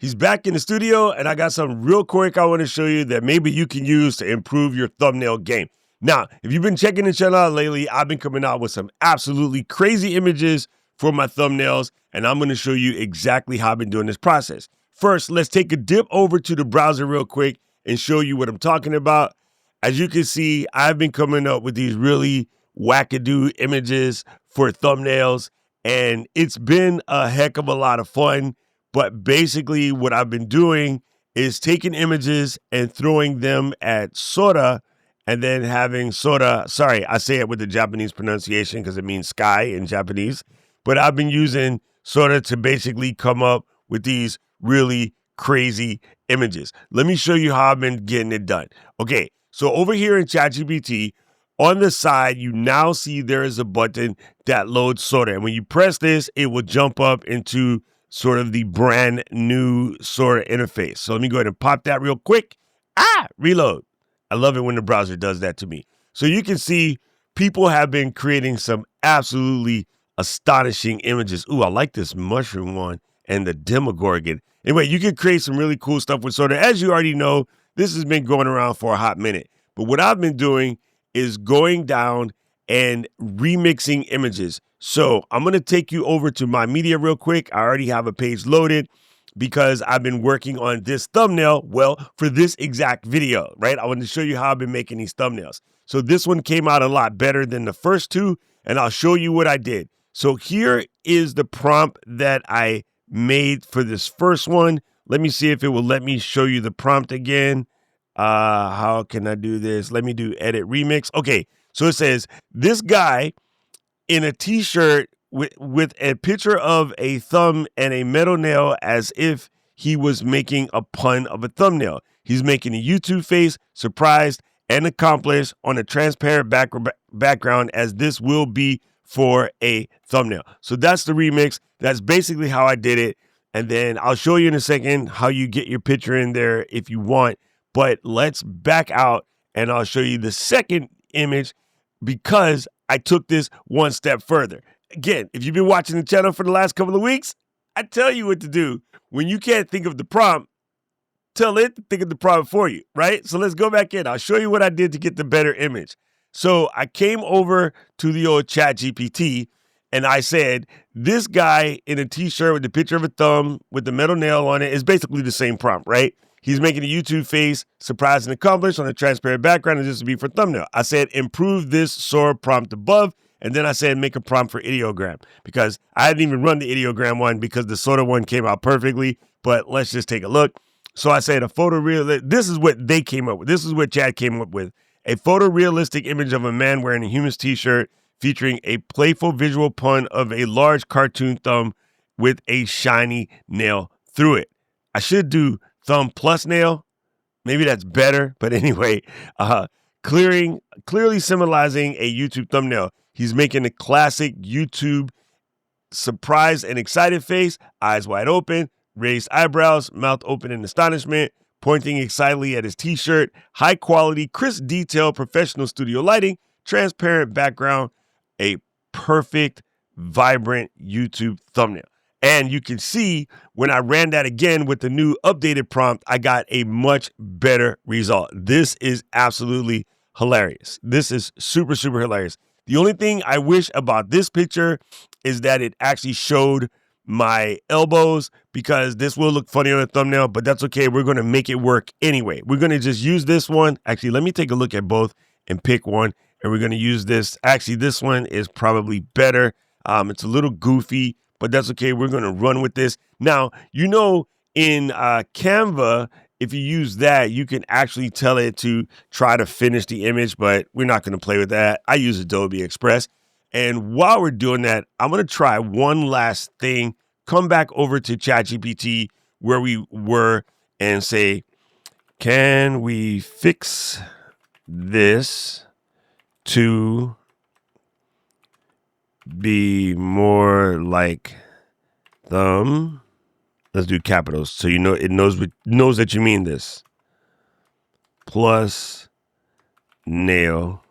He's back in the studio, and I got something real quick I want to show you that maybe you can use to improve your thumbnail game. Now, if you've been checking the channel out lately, I've been coming out with some absolutely crazy images for my thumbnails, and I'm going to show you exactly how I've been doing this process. First, let's take a dip over to the browser real quick and show you what I'm talking about. As you can see, I've been coming up with these really wackadoo images for thumbnails, and it's been a heck of a lot of fun. But basically what I've been doing is taking images and throwing them at Sora, and then having Sora, sorry, I say it with the Japanese pronunciation because it means sky in Japanese, but I've been using Sora to basically come up with these really crazy images. Let me show you how I've been getting it done. Okay, so over here in ChatGPT, on the side, you now see there is a button that loads Sora. And when you press this, it will jump up into sort of the brand new Sora interface. So let me go ahead and pop that real quick. Reload. I love it when the browser does that to me. So you can see people have been creating some absolutely astonishing images. Ooh, I like this mushroom one and the Demogorgon. Anyway, you can create some really cool stuff with Sora. As you already know, this has been going around for a hot minute. But what I've been doing is going down and remixing images. So I'm going to take you over to my media real quick. I already have a page loaded because I've been working on this thumbnail, well, for this exact video, right? I want to show you how I've been making these thumbnails. So this one came out a lot better than the first two, and I'll show you what I did. So here is the prompt that I made for this first one. Let me see if it will let me show you the prompt again. How can I do this? Let me do edit remix. Okay, so it says, this guy in a t-shirt with a picture of a thumb and a metal nail as if he was making a pun of a thumbnail. He's making a YouTube face, surprised and accomplished on a transparent background as this will be for a thumbnail. So that's the remix. That's basically how I did it. And then I'll show you in a second how you get your picture in there if you want. But let's back out and I'll show you the second image because I took this one step further. Again, if you've been watching the channel for the last couple of weeks, I tell you what to do. When you can't think of the prompt, tell it to think of the prompt for you, right? So let's go back in. I'll show you what I did to get the better image. So I came over to the old ChatGPT and I said, this guy in a t-shirt with the picture of a thumb with the metal nail on it is basically the same prompt, right? He's making a YouTube face, surprised and accomplished on a transparent background, and this will be for thumbnail. I said, improve this Sora prompt above, and then I said, make a prompt for Ideogram, because I hadn't even run the Ideogram one because the Sora one came out perfectly, but let's just take a look. So I said a photorealistic, this is what they came up with. This is what Chad came up with. A photorealistic image of a man wearing a hummus t-shirt featuring a playful visual pun of a large cartoon thumb with a shiny nail through it. I should do thumb plus nail. Maybe that's better. But anyway, clearly symbolizing a YouTube thumbnail. He's making a classic YouTube surprised and excited face, eyes wide open, raised eyebrows, mouth open in astonishment, pointing excitedly at his t-shirt, high quality, crisp detail, professional studio lighting, transparent background, a perfect, vibrant YouTube thumbnail. And you can see when I ran that again with the new updated prompt, I got a much better result. This is absolutely hilarious. This is super, super hilarious. The only thing I wish about this picture is that it actually showed my elbows, because this will look funny on a thumbnail, but that's okay. We're going to make it work anyway. We're going to just use this one. Actually, let me take a look at both and pick one. And we're going to use this. Actually, this one is probably better. It's a little goofy, but that's okay. We're going to run with this. Now, you know, in Canva, if you use that, you can actually tell it to try to finish the image, but we're not going to play with that. I use Adobe Express. And while we're doing that, I'm going to try one last thing. Come back over to ChatGPT where we were and say, can we fix this to be more like thumb? Let's do capitals so you know it knows that you mean this. Plus nail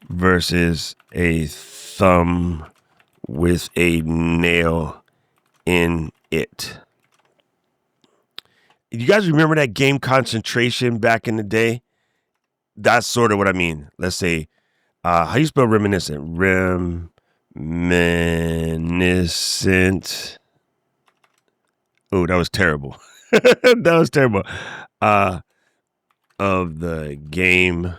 versus a thumb with a nail in it. You guys remember that game Concentration back in the day? That's sort of what I mean. Let's say, how you spell reminiscent? Reminiscent. Oh, that was terrible. That was terrible. Of the game.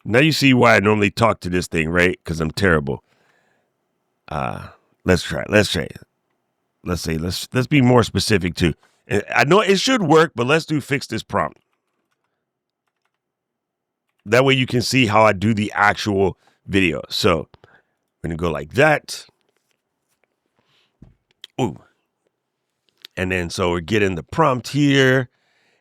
Now you see why I normally talk to this thing, right? Because I'm terrible. Let's try it. Let's say, let's be more specific too. I know it should work, but let's do fix this prompt. That way you can see how I do the actual video. So I'm going to go like that. Ooh. And then, so we're getting the prompt here.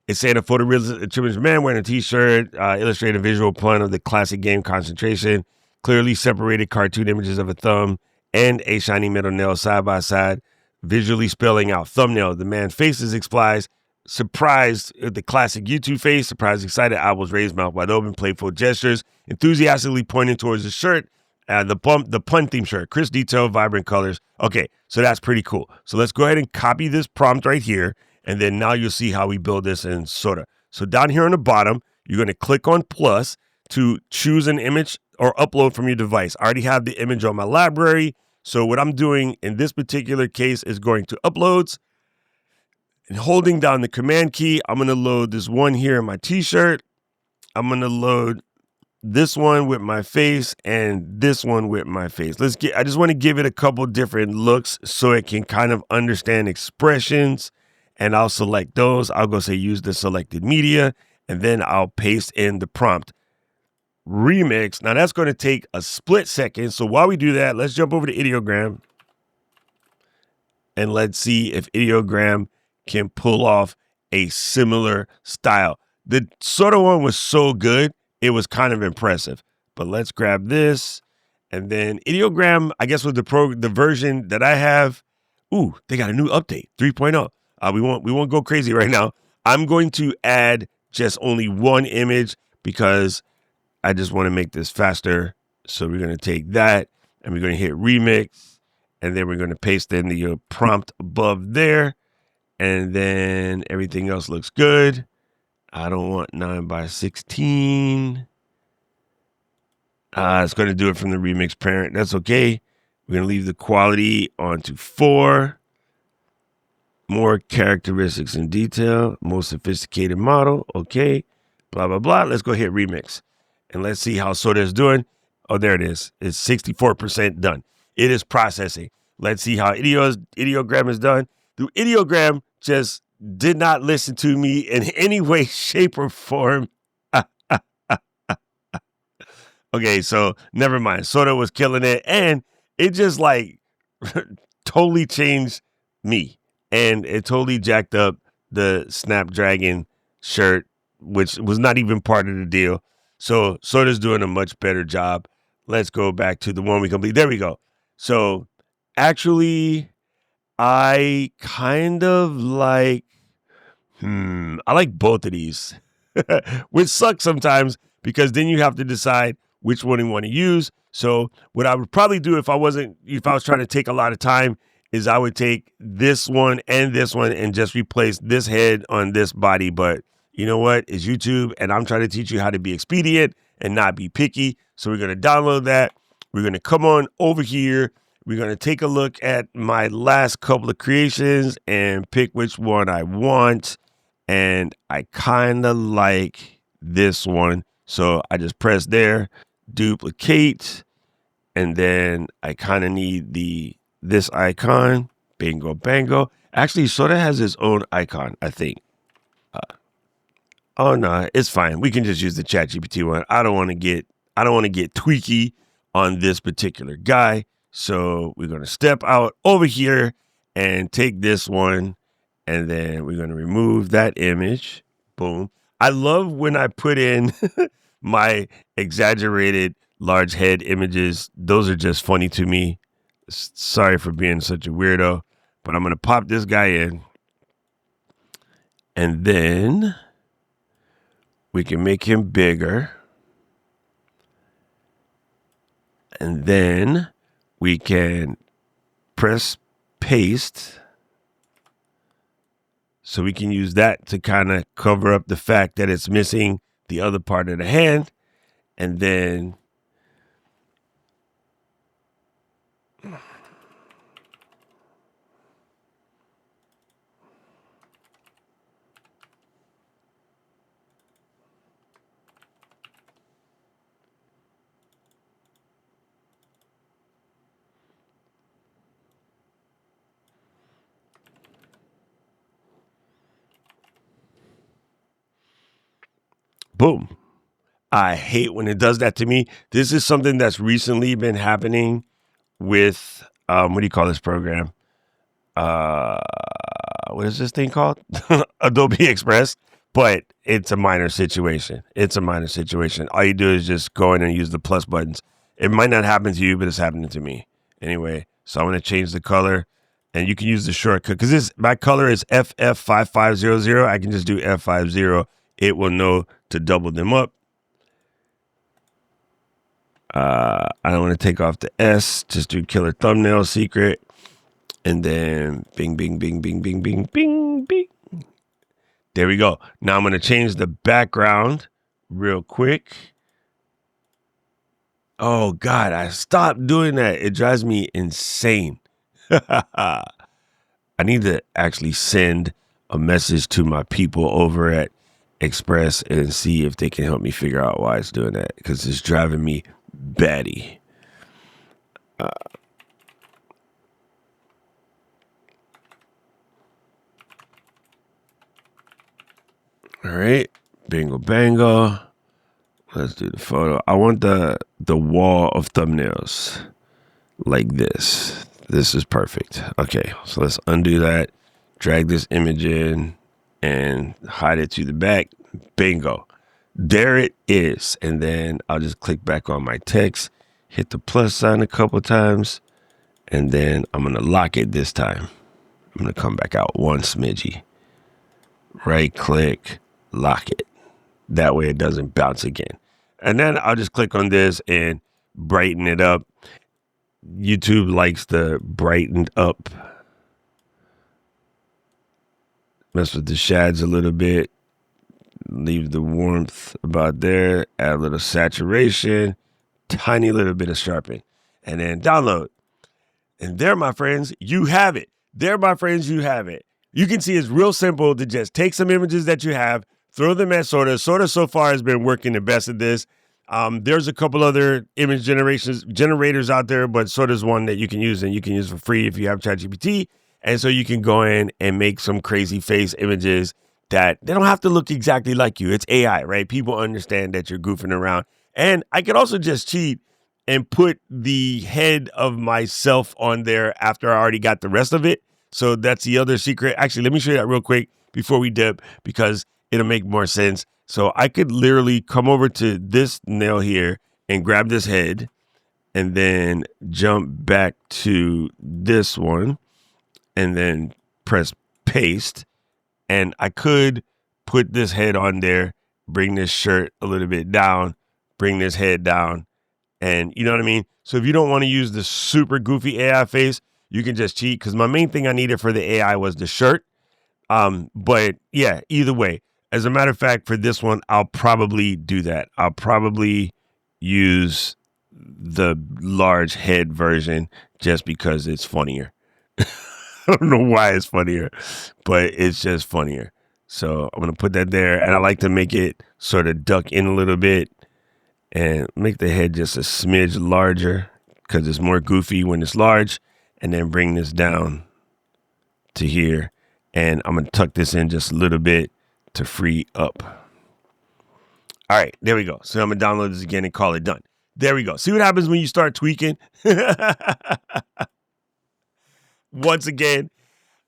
It's saying a photorealistic children's man wearing a t-shirt, illustrating a visual pun of the classic game Concentration, clearly separated cartoon images of a thumb and a shiny middle nail side by side, visually spelling out thumbnail. The man's face is surprised at the classic YouTube face, surprised, excited, eyebrows raised, mouth wide open, playful gestures, enthusiastically pointing towards the shirt, the pun theme shirt, crisp detail, vibrant colors. Okay, so that's pretty cool. So let's go ahead and copy this prompt right here. And then now you'll see how we build this in Sora. So down here on the bottom, you're going to click on plus to choose an image or upload from your device. I already have the image on my library. So what I'm doing in this particular case is going to uploads and holding down the command key. I'm going to load this one here in my t-shirt. I'm going to load this one with my face and this one with my face. I just want to give it a couple different looks so it can kind of understand expressions. And I'll select those. I'll go say use the selected media, and then I'll paste in the prompt. Remix. Now that's going to take a split second. So while we do that, let's jump over to Ideogram. And let's see if Ideogram can pull off a similar style. The Sora one was so good, it was kind of impressive. But let's grab this. And then Ideogram, I guess with the version that I have, ooh, they got a new update, 3.0. We won't go crazy right now. I'm going to add just only one image because I just want to make this faster. So we're going to take that and we're going to hit remix, and then we're going to paste in the prompt above there, and then everything else looks good. I don't want 9:16. It's going to do it from the remix parent. That's okay. We're going to leave the quality on to 4. More characteristics and detail, more sophisticated model. Okay, blah, blah, blah. Let's go hit remix and let's see how Sora is doing. Oh, there it is. It's 64% done. It is processing. Let's see how Ideogram is done. The Ideogram just did not listen to me in any way, shape, or form. Okay, so never mind. Sora was killing it, and it just like totally changed me. And it totally jacked up the Snapdragon shirt, which was not even part of the deal. So Sora's doing a much better job. Let's go back to the one we complete. There we go. So actually, I kind of like, I like both of these, which sucks sometimes because then you have to decide which one you want to use. So what I would probably do if I was trying to take a lot of time is I would take this one and just replace this head on this body. But you know what? It's YouTube, and I'm trying to teach you how to be expedient and not be picky. So we're going to download that. We're going to come on over here. We're going to take a look at my last couple of creations and pick which one I want. And I kind of like this one. So I just press there, duplicate, and then I kind of need this icon, bingo, bango. Actually, Sora has his own icon, I think. Oh no, it's fine. We can just use the ChatGPT one. I don't want to get tweaky on this particular guy. So we're going to step out over here and take this one, and then we're going to remove that image. Boom. I love when I put in my exaggerated large head images. Those are just funny to me. Sorry for being such a weirdo, but I'm going to pop this guy in, and then we can make him bigger. And then we can press paste. So we can use that to kind of cover up the fact that it's missing the other part of the hand. And then boom. I hate when it does that to me. This is something that's recently been happening with, what do you call this program? What is this thing called? Adobe Express. But it's a minor situation. All you do is just go in and use the plus buttons. It might not happen to you, but it's happening to me. Anyway, so I'm going to change the color. And you can use the shortcut. Because my color is FF5500. I can just do F50. It will know to double them up. I don't want to take off the S. Just do killer thumbnail secret. And then bing, bing, bing, bing, bing, bing, bing, bing. There we go. Now I'm going to change the background real quick. Oh, God, I stopped doing that. It drives me insane. I need to actually send a message to my people over at Express and see if they can help me figure out why it's doing that, because it's driving me batty. All right, bingo bango. Let's do the photo. I want the wall of thumbnails like this. This is perfect. Okay, so let's undo that. Drag this image in and hide it to the back. Bingo. There it is. And then I'll just click back on my text, hit the plus sign a couple times, and then I'm going to lock it this time. I'm going to come back out one smidgy. Right click, lock it. That way it doesn't bounce again. And then I'll just click on this and brighten it up. YouTube likes the brightened up. Mess with the shads a little bit. Leave the warmth about there. Add a little saturation. Tiny little bit of sharpen. And then download. And there, my friends, you have it. There, my friends, you have it. You can see it's real simple to just take some images that you have, throw them at Sora. Sora so far has been working the best at this. There's a couple other image generators out there, but Sora's one that you can use, and you can use for free if you have ChatGPT. And so you can go in and make some crazy face images that they don't have to look exactly like you. It's AI, right? People understand that you're goofing around. And I could also just cheat and put the head of myself on there after I already got the rest of it. So that's the other secret. Actually, let me show you that real quick before we dip, because it'll make more sense. So I could literally come over to this nail here and grab this head and then jump back to this one and then press paste. And I could put this head on there, bring this shirt a little bit down, bring this head down. And you know what I mean? So if you don't want to use the super goofy AI face, you can just cheat, because my main thing I needed for the AI was the shirt. But yeah, either way, as a matter of fact, for this one, I'll probably do that. I'll probably use the large head version just because it's funnier. I don't know why it's funnier, but it's just funnier. So I'm going to put that there, and I like to make it sort of duck in a little bit and make the head just a smidge larger because it's more goofy when it's large, and then bring this down to here. And I'm going to tuck this in just a little bit to free up. All right, there we go. So I'm going to download this again and call it done. There we go. See what happens when you start tweaking? Once again,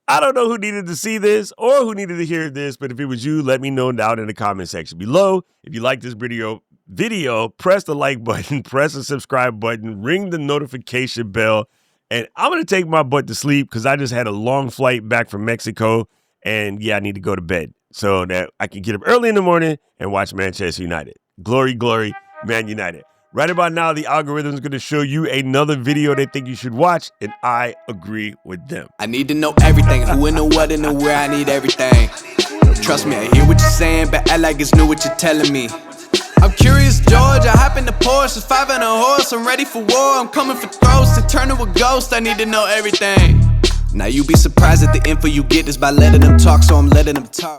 I don't know who needed to see this or who needed to hear this, but if it was you, let me know down in the comment section below. If you like this video, press the like button, press the subscribe button, ring the notification bell, and I'm going to take my butt to sleep because I just had a long flight back from Mexico, and yeah, I need to go to bed so that I can get up early in the morning and watch Manchester United. Glory, glory, Man United. Right about now, the algorithm is going to show you another video they think you should watch, and I agree with them. I need to know everything, who and the what and the where, I need everything. Trust me, I hear what you're saying, but act like it's new what you're telling me. I'm curious, George, I hop in the Porsche, it's 5 and a horse, I'm ready for war, I'm coming for throats, to turn to a ghost, I need to know everything. Now you be surprised at the info you get is by letting them talk, so I'm letting them talk.